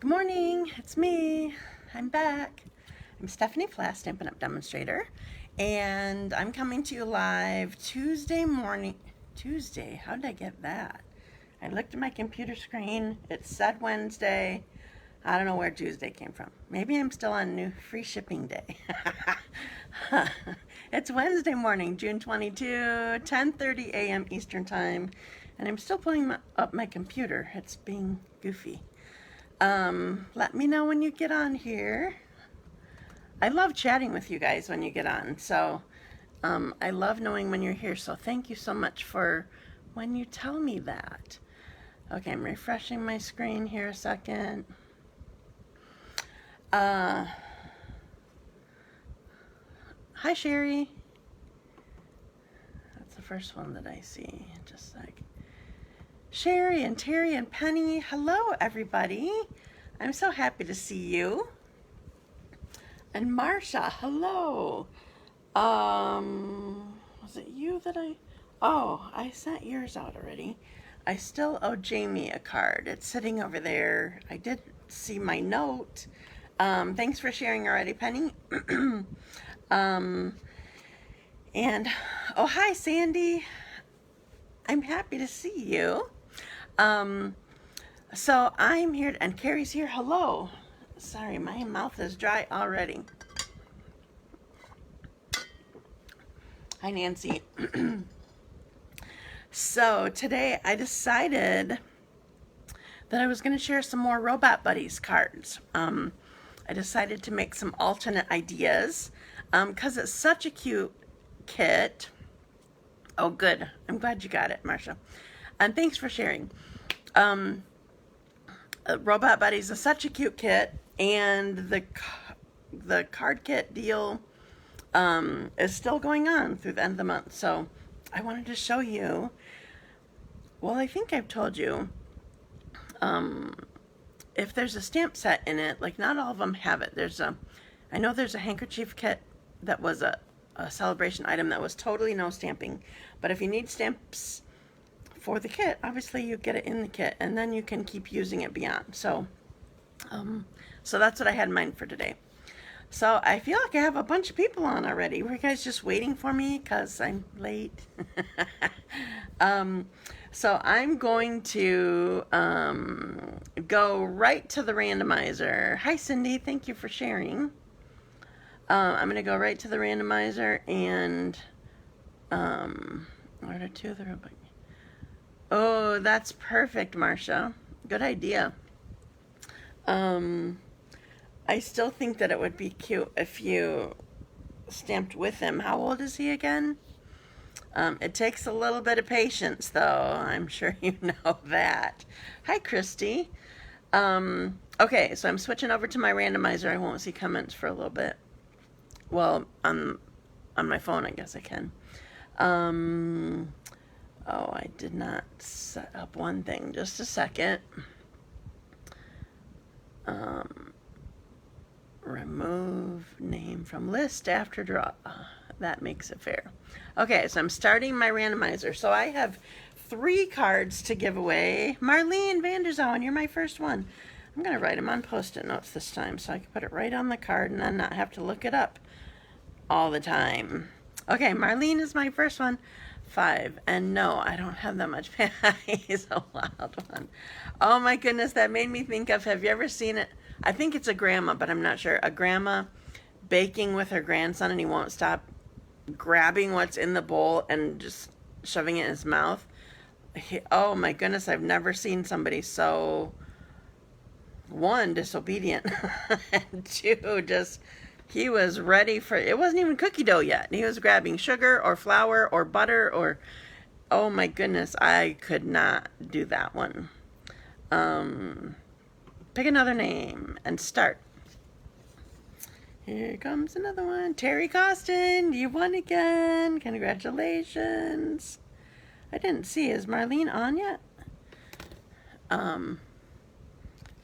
Good morning, it's me. I'm back. I'm Stephanie Flath, Stampin' Up! Demonstrator, and I'm coming to you live Tuesday morning. Tuesday, how did I get that? I looked at my computer screen, it said Wednesday. I don't know where Tuesday came from. Maybe I'm still on new free shipping day. It's Wednesday morning, June 22, 10:30 a.m. Eastern Time, and I'm still pulling up my computer. It's being goofy. Let me know when you get on here. I love chatting with you guys when you get on, so I love knowing when you're here, so thank you so much for when you tell me that. Okay, I'm refreshing my screen here a second. Hi, Sherry. That's the first one that I see, just like Sherry and Terri and Penny. Hello, everybody. I'm so happy to see you. And Marsha, hello. Was it you that I sent yours out already. I still owe Jamie a card. It's sitting over there. I did see my note. Thanks for sharing already, Penny. And, oh, hi, Sandy. I'm happy to see you. So I'm here, and Carrie's here. Hello. Sorry, my mouth is dry already. Hi, Nancy. So today I decided that I was going to share some more Robot Buddies cards. I decided to make some alternate ideas because it's such a cute kit. Oh, good. I'm glad you got it, Marsha. And thanks for sharing. Robot Buddies is such a cute kit, and the card kit deal is still going on through the end of the month. So I wanted to show you. Well, I think I've told you. If there's a stamp set in it, like not all of them have it. I know there's a handkerchief kit that was a celebration item that was totally no stamping. But if you need stamps for the kit, obviously you get it in the kit, and then you can keep using it beyond. So, so that's what I had in mind for today. So I feel like I have a bunch of people on already. Were you guys just waiting for me because I'm late? So I'm going to go right to the randomizer. Hi, Cindy. Thank you for sharing. I'm going to go right to the randomizer and order two of the robot. Oh, that's perfect, Marsha. Good idea. I still think that it would be cute if you stamped with him. How old is he again? It takes a little bit of patience, though. I'm sure you know that. Hi, Christy. Okay, so I'm switching over to my randomizer. I won't see comments for a little bit. Well, on my phone, I guess I can. Oh, I did not set up one thing. Just a second. Remove name from list after draw. That makes it fair. Okay, so I'm starting my randomizer. So I have 3 cards to give away. Marlene VanderZouwen, you're my first one. I'm going to write them on Post-it notes this time so I can put it right on the card and then not have to look it up all the time. Okay, Marlene is my first one. 5. And no, I don't have that much. He's a wild one. Oh my goodness, that made me think of, have you ever seen it? I think it's a grandma, but I'm not sure. A grandma baking with her grandson, and he won't stop grabbing what's in the bowl and just shoving it in his mouth. Oh my goodness, I've never seen somebody so, 1, disobedient, and 2, just, he was ready for, it wasn't even cookie dough yet. He was grabbing sugar or flour or butter or, oh my goodness, I could not do that one. Pick another name and start. Here comes another one. Terri Kosten, you won again. Congratulations. I didn't see. Is Marlene on yet? I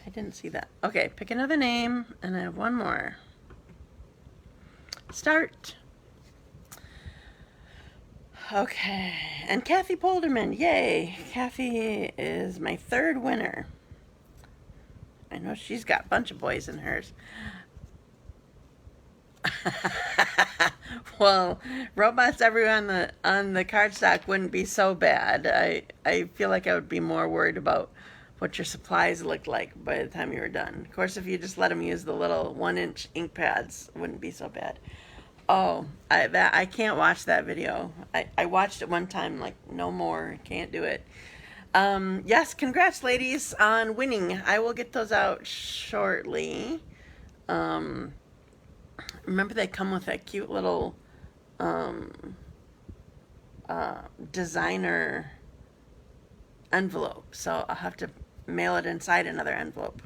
didn't see that. Okay, pick another name, and I have one more. Start. Okay, and Kathy Polderman, yay. Kathy is my 3rd winner. I No, she's got a bunch of boys in hers. Well, robots everywhere on the cardstock wouldn't be so bad. I feel like I would be more worried about what your supplies looked like by the time you were done. Of course, if you just let them use the little 1-inch ink pads, it wouldn't be so bad. Oh, I can't watch that video. I watched it one time, like, no more, can't do it. Yes, congrats, ladies, on winning. I will get those out shortly. Remember, they come with that cute little designer envelope, so I'll have to mail it inside another envelope.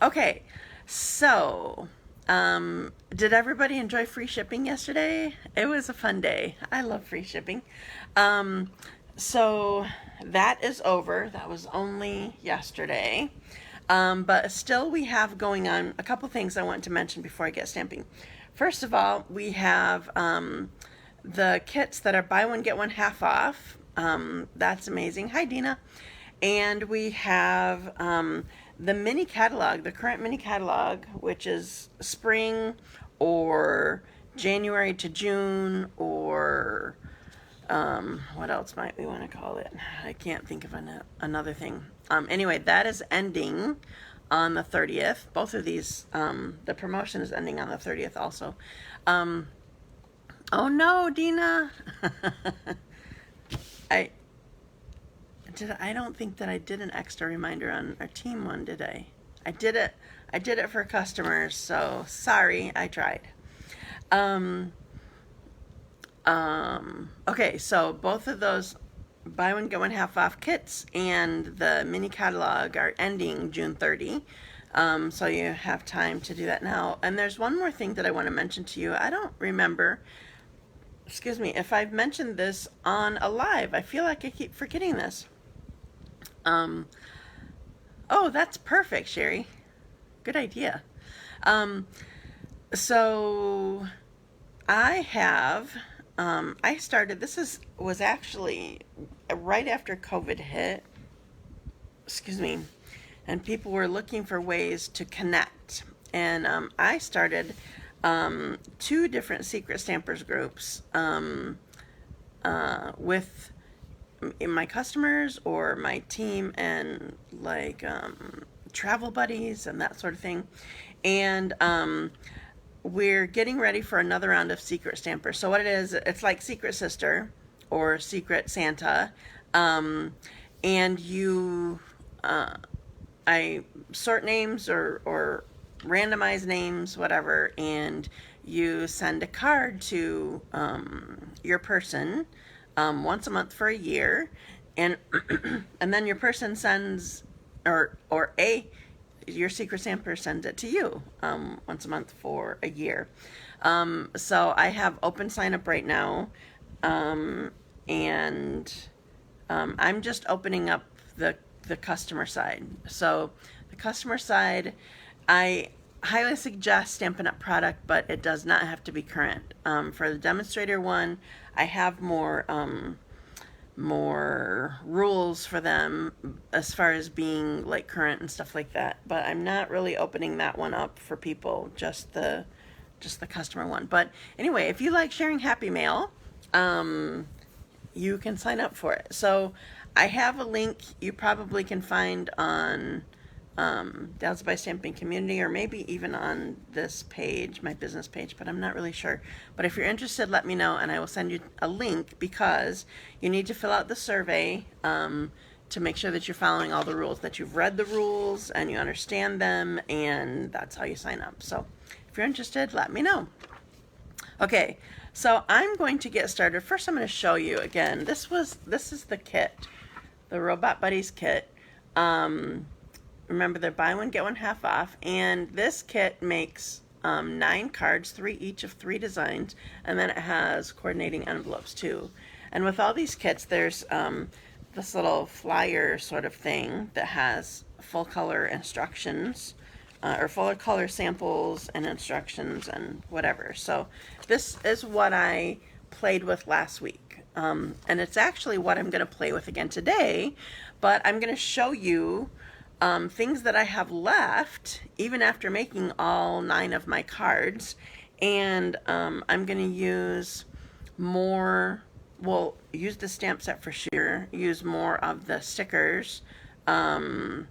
Okay, so did everybody enjoy free shipping yesterday? It was a fun day. I love free shipping. So that is over. That was only yesterday. But still we have going on a couple things I want to mention before I get stamping. First of all, we have the kits that are buy one, get one half off. That's amazing. Hi, Dina. And we have the mini catalog, the current mini catalog, which is spring or January to June, or what else might we want to call it? I can't think of another thing. Anyway, that is ending on the 30th. Both of these, the promotion is ending on the 30th also. Oh no, Dina. I don't think that I did an extra reminder on our team one, did I? I did it for customers, so sorry, I tried. Okay, so both of those buy one, get one half off kits and the mini catalog are ending June 30. So you have time to do that now. And there's one more thing that I want to mention to you. I don't remember, excuse me, if I've mentioned this on a live. I feel like I keep forgetting this. Oh, that's perfect, Sherry. Good idea. So I have, I started, was actually right after COVID hit, excuse me, and people were looking for ways to connect. And I started 2 different secret stampers groups with my customers or my team, and like travel buddies and that sort of thing. And we're getting ready for another round of secret stampers. So what it is, it's like Secret Sister or Secret Santa, and you I sort names or randomize names, whatever, and you send a card to your person once a month for a year, and and then your person sends, your secret stamper sends it to you once a month for a year. So I have open sign up right now, and I'm just opening up the customer side. So the customer side, I highly suggest Stampin' Up! Product, but it does not have to be current. For the demonstrator one, I have more rules for them as far as being like current and stuff like that, but I'm not really opening that one up for people, just the customer one. But anyway, if you like sharing Happy Mail, you can sign up for it. So I have a link you probably can find on Dazzled by Stamping Community, or maybe even on this page, my business page, but I'm not really sure. But if you're interested, let me know and I will send you a link, because you need to fill out the survey to make sure that you're following all the rules, that you've read the rules and you understand them, and that's how you sign up. So if you're interested, let me know. Okay, so I'm going to get started. First, I'm going to show you again. This is the kit, the Robot Buddies kit. Remember, they're buy one, get one half off, and this kit makes 9 cards, 3 each of 3 designs, and then it has coordinating envelopes too. And with all these kits, there's this little flyer sort of thing that has full color instructions, or full color samples and instructions and whatever. So this is what I played with last week, and it's actually what I'm going to play with again today, but I'm going to show you things that I have left, even after making all 9 of my cards. And I'm going to use more, well, use the stamp set for sure, use more of the stickers, because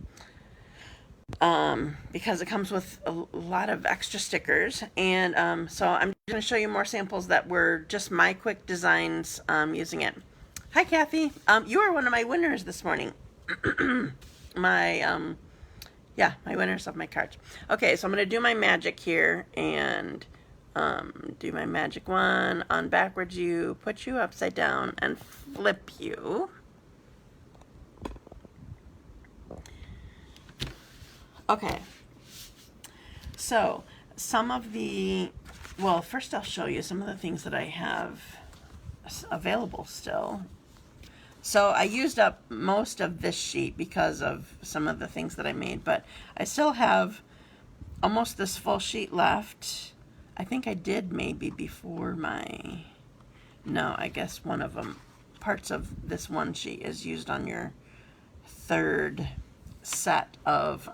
it comes with a lot of extra stickers. And so I'm going to show you more samples that were just my quick designs using it. Hi, Kathy. You are one of my winners this morning. My winners of my cards. Okay, so I'm going to do my magic here and do my magic one. On backwards you, put you upside down and flip you. Okay, so some of the, well, first I'll show you some of the things that I have available still. So I used up most of this sheet because of some of the things that I made, but I still have almost this full sheet left. I think I did maybe before my, no, I guess one of them, parts of this one sheet is used on your third set of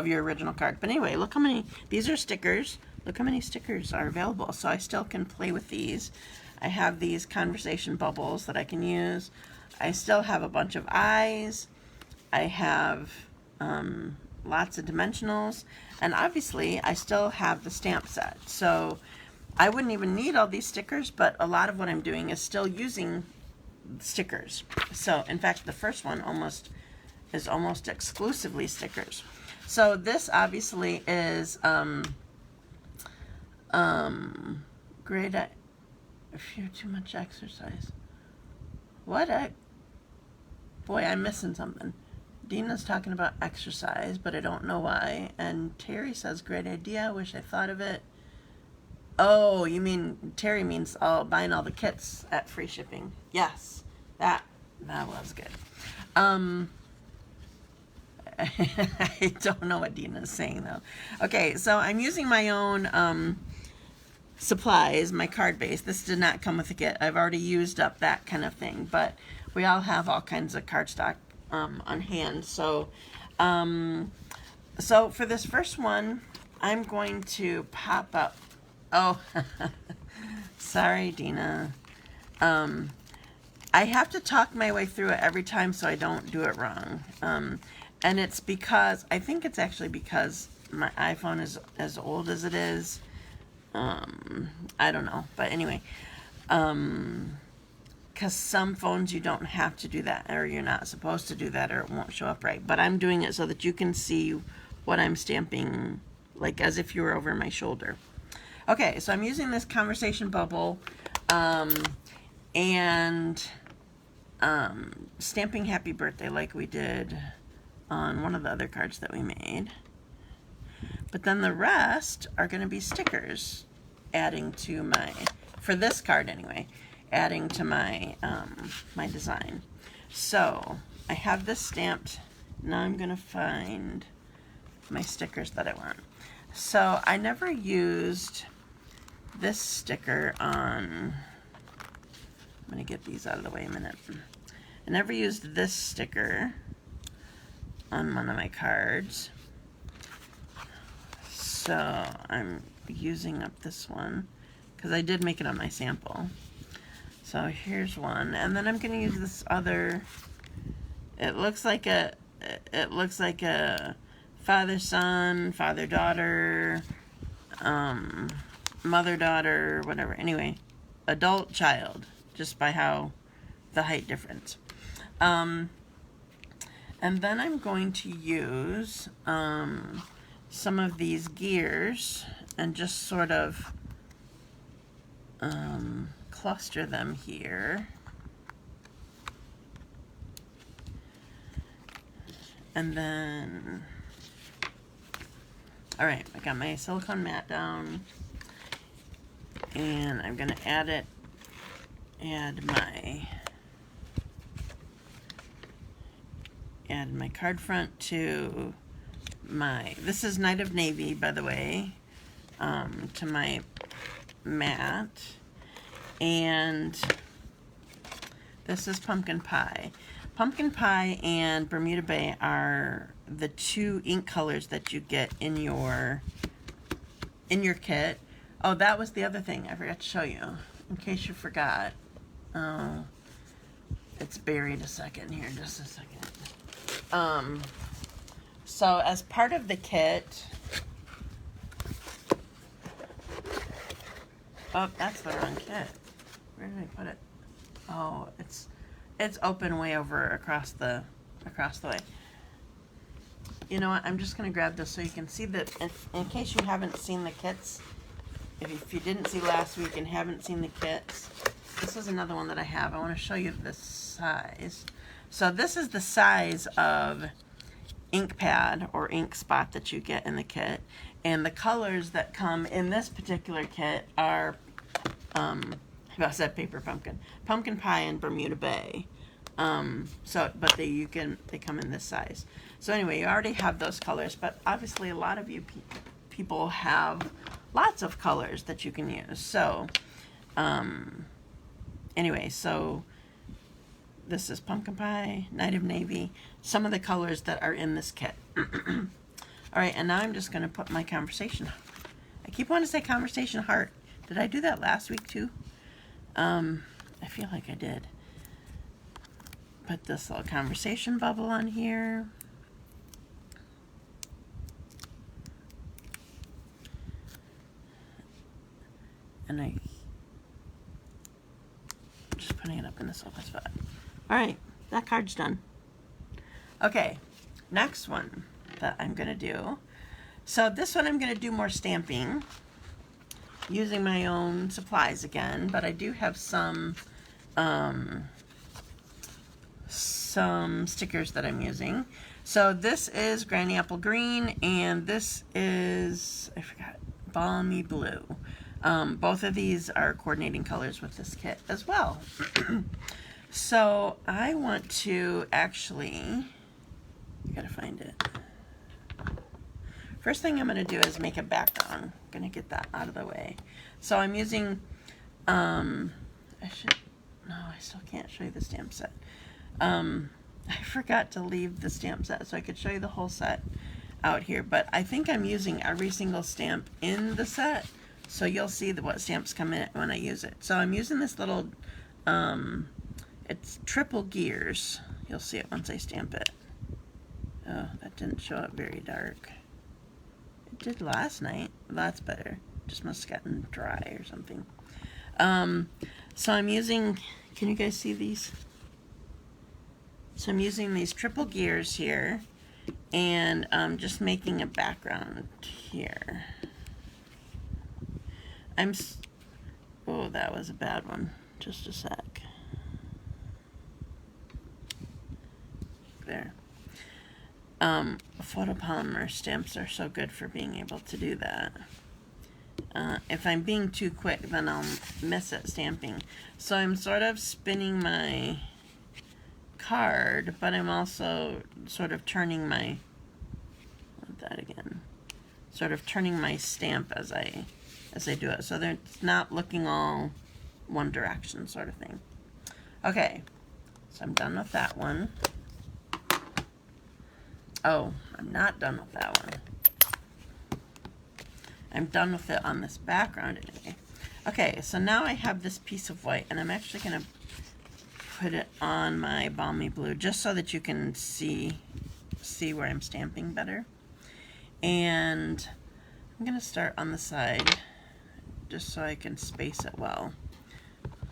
your original card. But anyway, look how many, these are stickers. Look how many stickers are available. So I still can play with these. I have these conversation bubbles that I can use. I still have a bunch of eyes. I have lots of dimensionals. And obviously, I still have the stamp set. So I wouldn't even need all these stickers, but a lot of what I'm doing is still using stickers. So in fact, the first one is almost exclusively stickers. So this obviously is great at if you're too much exercise. What? Boy, I'm missing something. Dina's talking about exercise, but I don't know why. And Terry says, great idea. I wish I thought of it. Oh, you mean, Terry means buying all the kits at free shipping. Yes, that was good. I don't know what Dina's saying, though. Okay, so I'm using my own supplies, my card base. This did not come with a kit. I've already used up that kind of thing, but we all have all kinds of cardstock on hand. So, so for this first one, I'm going to pop up. Oh, sorry, Dina. I have to talk my way through it every time so I don't do it wrong. And it's because, I think it's actually because my iPhone is as old as it is. I don't know. But anyway, because some phones you don't have to do that, or you're not supposed to do that, or it won't show up right. But I'm doing it so that you can see what I'm stamping, like as if you were over my shoulder. Okay, so I'm using this conversation bubble and stamping happy birthday like we did on one of the other cards that we made. But then the rest are going to be stickers, adding to my, for this card anyway, adding to my my design. So I have this stamped. Now I'm going to find my stickers that I want. So I never used this sticker on, I'm going to get these out of the way a minute. I never used this sticker on one of my cards. So I'm using up this one because I did make it on my sample. So here's one, and then I'm going to use this other. It looks like a father-son, father-daughter, mother-daughter, whatever. Anyway, adult-child, just by how the height difference. And then I'm going to use some of these gears and just sort of cluster them here. And then, all right, I got my silicone mat down, and I'm gonna add my card front to my, this is Night of Navy, by the way, to my mat, and this is Pumpkin Pie. Pumpkin Pie and Bermuda Bay are the two ink colors that you get in your kit. Oh, that was the other thing I forgot to show you, in case you forgot. Oh, it's buried a second here, just a second. So as part of the kit, oh, that's the wrong kit. Where did I put it? Oh, it's open way over across the way. You know what? I'm just gonna grab this so you can see that. In case you haven't seen the kits, if you didn't see last week and haven't seen the kits, this is another one that I have. I want to show you the size. So this is the size of ink pad or ink spot that you get in the kit, and the colors that come in this particular kit are I said paper pumpkin, Pumpkin Pie, and Bermuda Bay. But they come in this size. So anyway, you already have those colors, but obviously a lot of you people have lots of colors that you can use. So anyway, so this is Pumpkin Pie, Night of Navy, some of the colors that are in this kit. All right, and now I'm just going to put my conversation. I keep wanting to say conversation heart. Did I do that last week too? I feel like I did. Put this little conversation bubble on here. And I'm just putting it up in this little spot. All right, that card's done. Okay, next one that I'm gonna do. So this one I'm gonna do more stamping using my own supplies again, but I do have some stickers that I'm using. So this is Granny Apple Green, and this is, I forgot, Balmy Blue. Both of these are coordinating colors with this kit as well. So I want to actually, I gotta find it. First thing I'm going to do is make a background. I'm going to get that out of the way. So I'm using, I still can't show you the stamp set. I forgot to leave the stamp set so I could show you the whole set out here. But I think I'm using every single stamp in the set, so you'll see what stamps come in when I use it. So I'm using this little, it's triple gears. You'll see it once I stamp it. Oh, that didn't show up very dark. It did last night. That's better. Just must have gotten dry or something. So I'm using, can you guys see these? So I'm using these triple gears here, and I'm just making a background here. Oh, that was a bad one. Just a sec. There. Photopolymer stamps are so good for being able to do that. If I'm being too quick, then I'll miss it stamping. So I'm sort of spinning my card, but I'm also sort of turning my, sort of turning my stamp as I do it, so that it's not looking all one direction sort of thing. Okay, so I'm done with that one. Oh, I'm not done with that one. I'm done with it on this background anyway. Okay, so now I have this piece of white, and I'm actually going to put it on my Balmy Blue just so that you can see where I'm stamping better. And I'm going to start on the side just so I can space it well.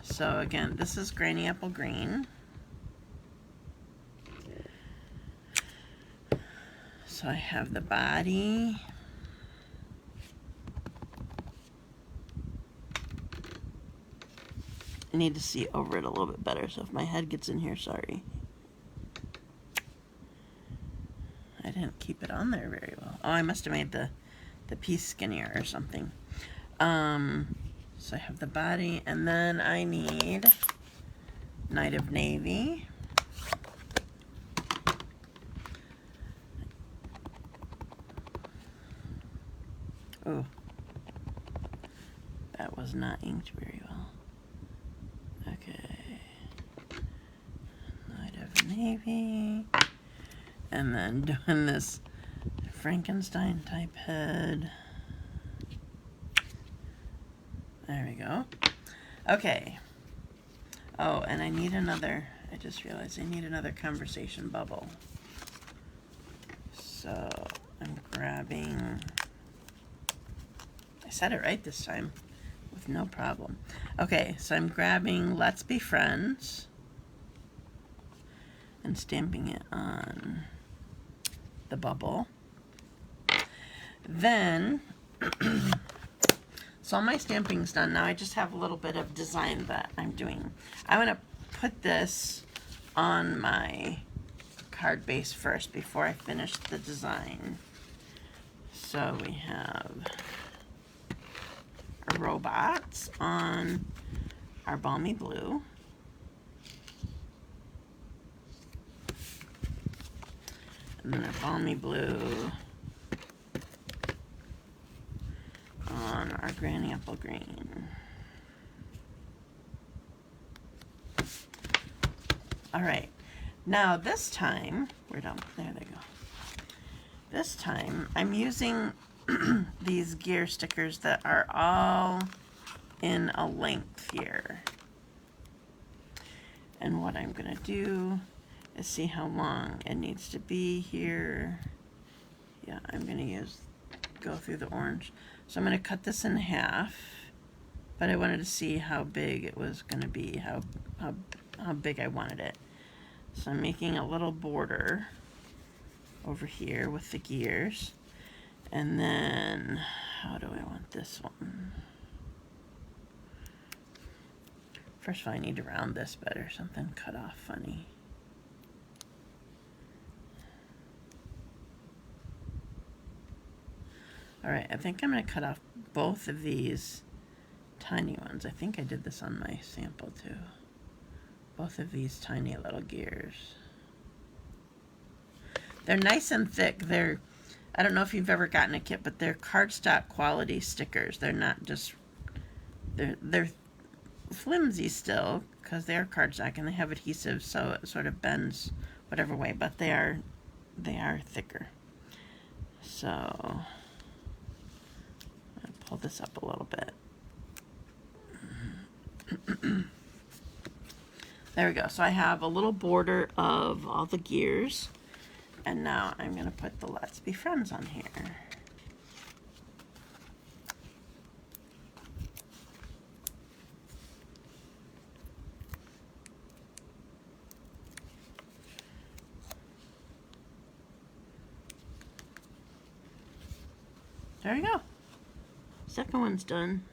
So again, this is Granny Apple Green. So I have the body. I need to see over it a little bit better, so if my head gets in here, sorry. I didn't keep it on there very well. Oh, I must have made the piece skinnier or something. So I have the body, and then I need Night of Navy. Oh, that was not inked very well. Okay, Night of Navy. baby. And then doing this Frankenstein type head. There we go. Okay. Oh, and I need another, I just realized I need another conversation bubble. So I'm grabbing, I said it right this time with no problem. Okay, so I'm grabbing Let's Be Friends and stamping it on the bubble. Then, so all my stamping's done. Now I just have a little bit of design that I'm doing. I want to put this on my card base first before I finish the design. So we have our robots on our balmy blue. And then our balmy blue on our granny apple green. All right, now this time, we're done, there they go. This time I'm using these gear stickers that are all in a length here. And what I'm gonna do is see how long it needs to be here. Yeah, I'm gonna go through the orange. So I'm gonna cut this in half, but I wanted to see how big it was gonna be, how big I wanted it. So I'm making a little border over here with the gears. And then, how do I want this one? First of all, I need to round this better, something cut off funny. All right, I think I'm gonna cut off both of these tiny ones. I think I did this on my sample too. Both of these tiny little gears. They're nice and thick. I don't know if you've ever gotten a kit, but they're cardstock quality stickers. They're not just, they're flimsy still because they are cardstock and they have adhesive, so it sort of bends whatever way, but they are thicker. So I'll pull this up a little bit. There we go. So I have a little border of all the gears, and now I'm going to put the Let's Be Friends on here. There we go. Second one's done.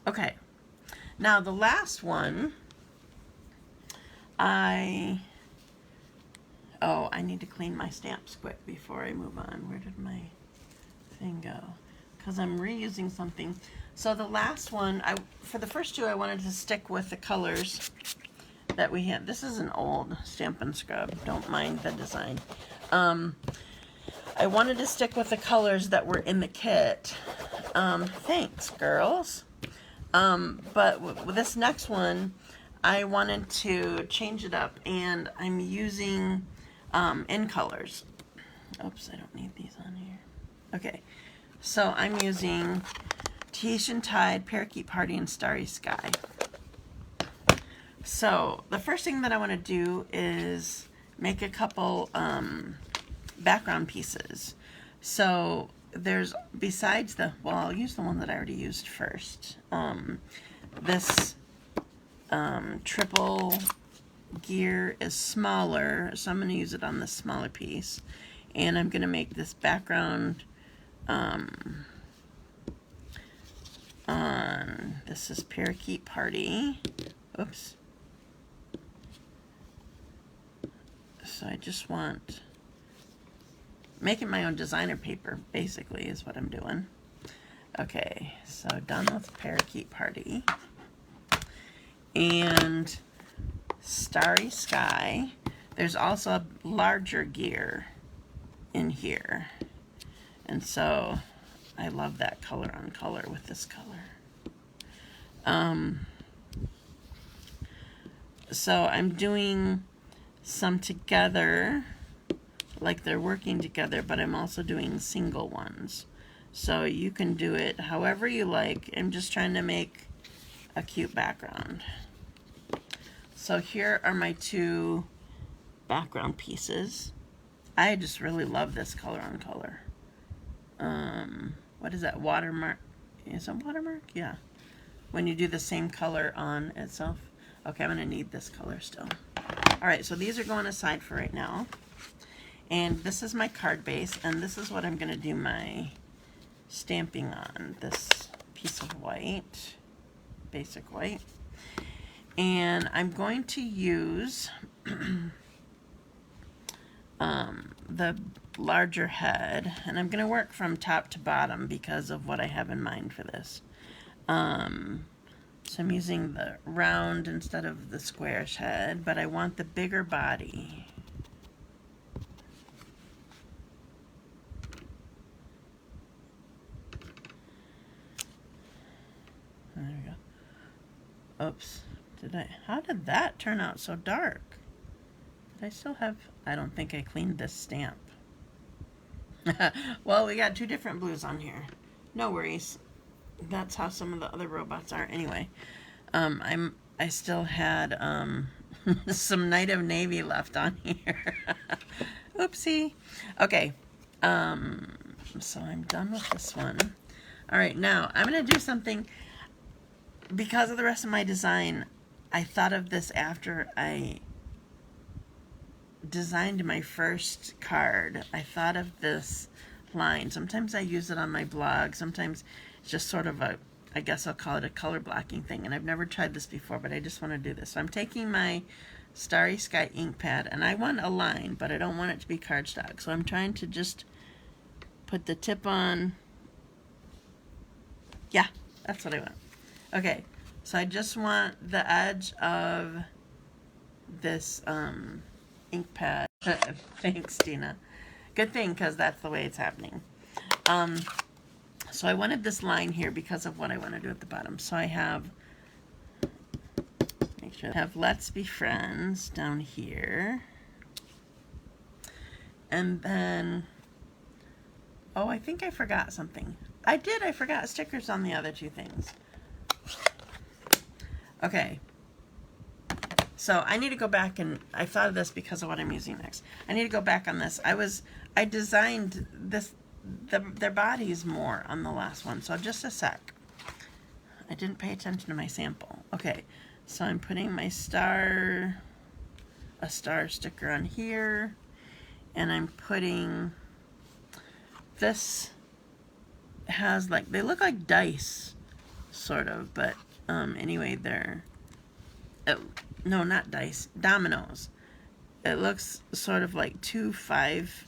Okay. Now the last one, I need to clean my stamps quick before I move on. Where did my thing go? Because I'm reusing something. So the last one, for the first two, I wanted to stick with the colors that we had. This is an old Stampin' Scrub. Don't mind the design. I wanted to stick with the colors that were in the kit. Thanks, girls. But with this next one, I wanted to change it up, and I'm using in colors. Oops, I don't need these on here. Okay, so I'm using Tahitian Tide, Parakeet Party, and Starry Sky. So the first thing that I want to do is make a couple background pieces. So there's, besides well, I'll use the one that I already used first. This triple gear is smaller, so I'm going to use it on the smaller piece. And I'm going to make this background on, this is Parakeet Party. Oops. So I just want, making my own designer paper, basically, is what I'm doing. Okay, so done with Parakeet Party. And Starry Sky. There's also a larger gear in here. And so I love that color on color with this color. So I'm doing some together, like they're working together, but I'm also doing single ones. So you can do it however you like. I'm just trying to make a cute background. So here are my two background pieces. I just really love this color on color. What is that? Watermark? Is it watermark? Yeah. When you do the same color on itself. Okay, I'm gonna need this color still. All right, so these are going aside for right now. And this is my card base, and this is what I'm gonna do my stamping on. This piece of white, basic white. And I'm going to use the larger head, and I'm going to work from top to bottom because of what I have in mind for this. So I'm using the round instead of the squarish head, but I want the bigger body. There we go. Oops. How did that turn out so dark? Did I still have, I don't think I cleaned this stamp. Well, we got two different blues on here. No worries. That's how some of the other robots are. Anyway, I still had some Night of Navy left on here. Oopsie. Okay. So I'm done with this one. All right, now I'm going to do something. Because of the rest of my design, I thought of this after I designed my first card. I thought of this line. Sometimes I use it on my blog. Sometimes it's just sort of a, I guess I'll call it a color blocking thing. And I've never tried this before, but I just want to do this. So I'm taking my Starry Sky ink pad, and I want a line, but I don't want it to be cardstock. So I'm trying to just put the tip on. Yeah, that's what I want. Okay, so I just want the edge of this ink pad. Thanks, Dina. Good thing, because that's the way it's happening. So I wanted this line here because of what I want to do at the bottom. So I have, make sure I have Let's Be Friends down here. And then, oh, I think I forgot something. I forgot stickers on the other two things. Okay, so I need to go back, and I thought of this because of what I'm using next. I need to go back on this. I designed this, their bodies more on the last one, so just a sec. I didn't pay attention to my sample. Okay, so I'm putting my a star sticker on here, and I'm putting, this has like, they look like dice, sort of, but anyway, they're, no, not dice, dominoes. It looks sort of like two five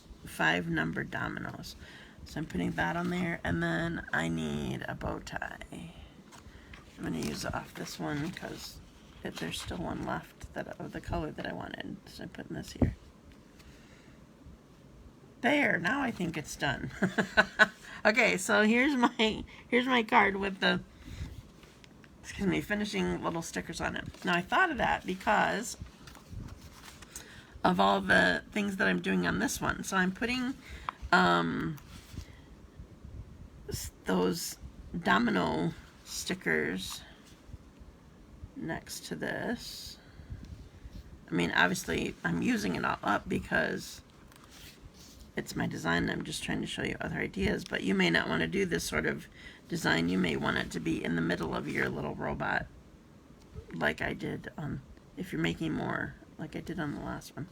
numbered dominoes. So I'm putting that on there, and then I need a bow tie. I'm going to use it off this one because there's still one left of the color that I wanted. So I'm putting this here. There, now I think it's done. Okay, so here's my card with the, excuse me, finishing little stickers on it. Now I thought of that because of all the things that I'm doing on this one. So I'm putting those domino stickers next to this. I mean, obviously I'm using it all up because it's my design, and I'm just trying to show you other ideas, but you may not want to do this sort of design. You may want it to be in the middle of your little robot, like I did on, if you're making more, like I did on the last one.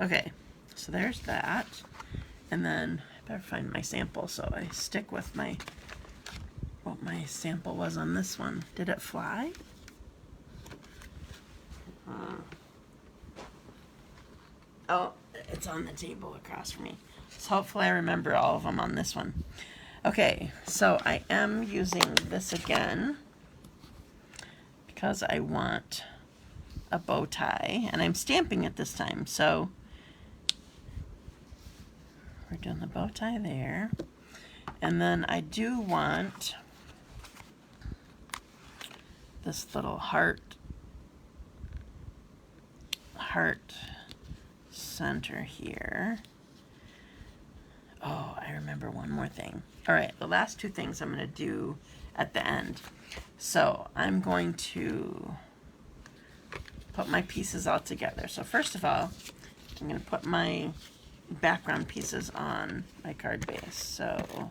Okay, so there's that, and then I better find my sample, so I stick with my, what my sample was on this one. Did it fly? Oh, it's on the table across from me. So hopefully I remember all of them on this one. Okay, so I am using this again because I want a bow tie, and I'm stamping it this time. So we're doing the bow tie there. And then I do want heart center here. Oh, I remember one more thing. All right, the last two things I'm going to do at the end. So I'm going to put my pieces all together. So first of all, I'm going to put my background pieces on my card base. So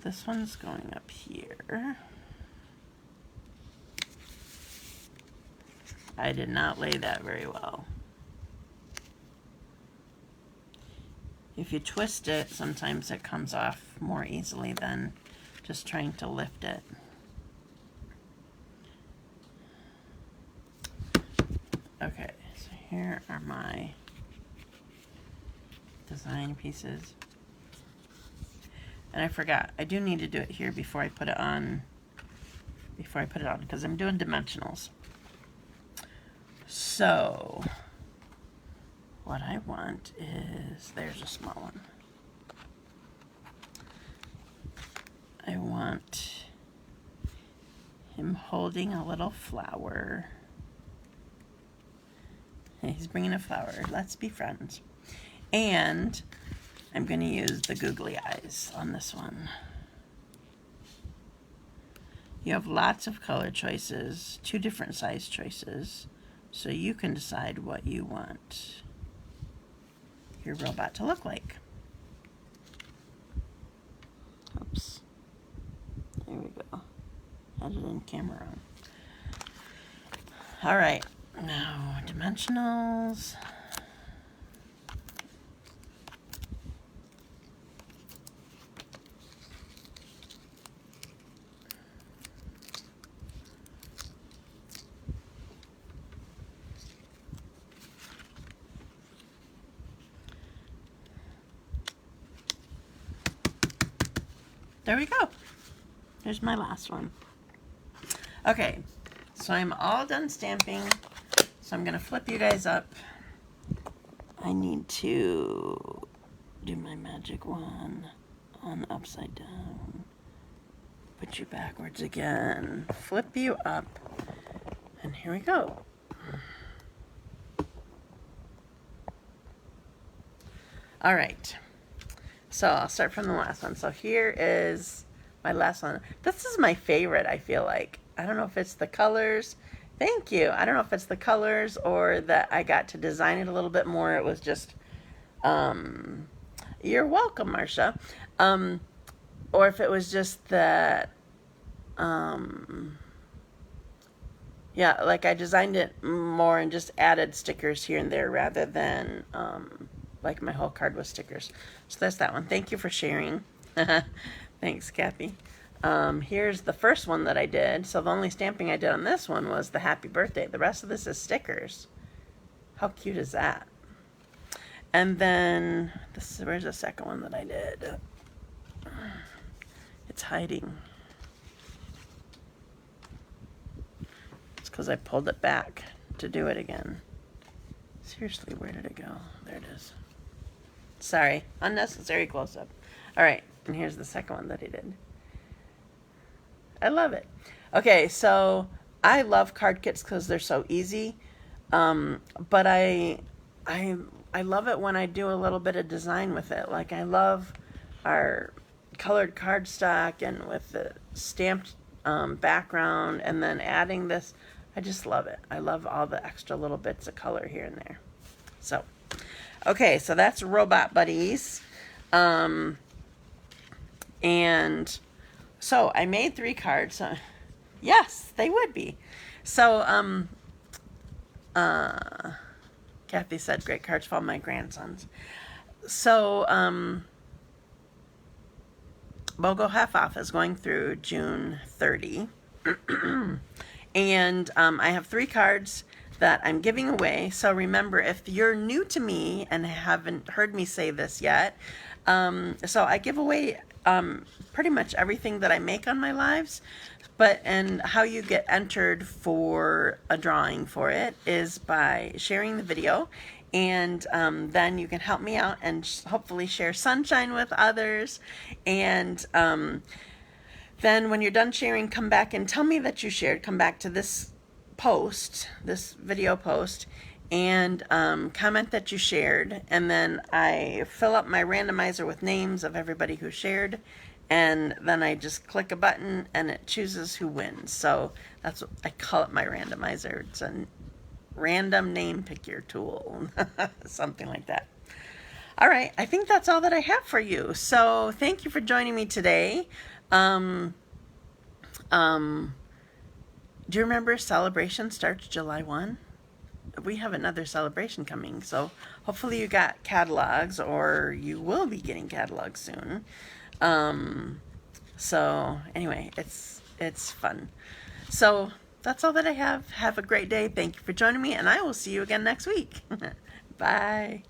this one's going up here. I did not lay that very well. If you twist it, sometimes it comes off more easily than just trying to lift it. Okay, so here are my design pieces. And I forgot, I do need to do it here before I put it on, because I'm doing dimensionals. So, what I want is, there's a small one. I want him holding a little flower. Hey, he's bringing a flower. Let's be friends. And I'm going to use the googly eyes on this one. You have lots of color choices, 2 different size choices, so you can decide what you want your robot to look like. Oops. There we go. Had it in camera on. All right, now dimensionals. There we go. There's my last one. Okay, so I'm all done stamping. So I'm going to flip you guys up. I need to do my magic one on the upside down. Put you backwards again. Flip you up. And here we go. All right. So I'll start from the last one. So here is my last one. This is my favorite, I feel like. I don't know if it's the colors. Thank you. I don't know if it's the colors or that I got to design it a little bit more. It was just, you're welcome, Marcia. Or if it was just that, yeah, like I designed it more and just added stickers here and there rather than, like my whole card was stickers. So that's that one. Thank you for sharing. Thanks, Kathy. Here's the first one that I did. So the only stamping I did on this one was the happy birthday. The rest of this is stickers. How cute is that? And then, where's the second one that I did? It's hiding. It's because I pulled it back to do it again. Seriously, where did it go? There it is. Sorry, unnecessary close-up. All right, and here's the second one that I did. I love it. Okay, so I love card kits because they're so easy, but I love it when I do a little bit of design with it. Like I love our colored cardstock and with the stamped background, and then adding this. I just love it. I love all the extra little bits of color here and there. So. Okay, so that's Robot Buddies. And so I made 3 cards. So, yes, they would be. So, Kathy said, great cards for all my grandsons. So, BOGO Half Off is going through June 30. And I have 3 cards that I'm giving away. So remember, if you're new to me and haven't heard me say this yet, so I give away pretty much everything that I make on my lives, and how you get entered for a drawing for it is by sharing the video and then you can help me out and hopefully share sunshine with others. And then when you're done sharing, come back and tell me that you shared. Come back to this post, this video post, and comment that you shared. And then I fill up my randomizer with names of everybody who shared. And then I just click a button and it chooses who wins. So that's what I call it, my randomizer. It's a random name pick your tool, something like that. All right, I think that's all that I have for you. So thank you for joining me today. Do you remember celebration starts July 1? We have another celebration coming, so hopefully you got catalogs, or you will be getting catalogs soon. So anyway, it's fun. So that's all that I have. Have a great day. Thank you for joining me, and I will see you again next week. Bye.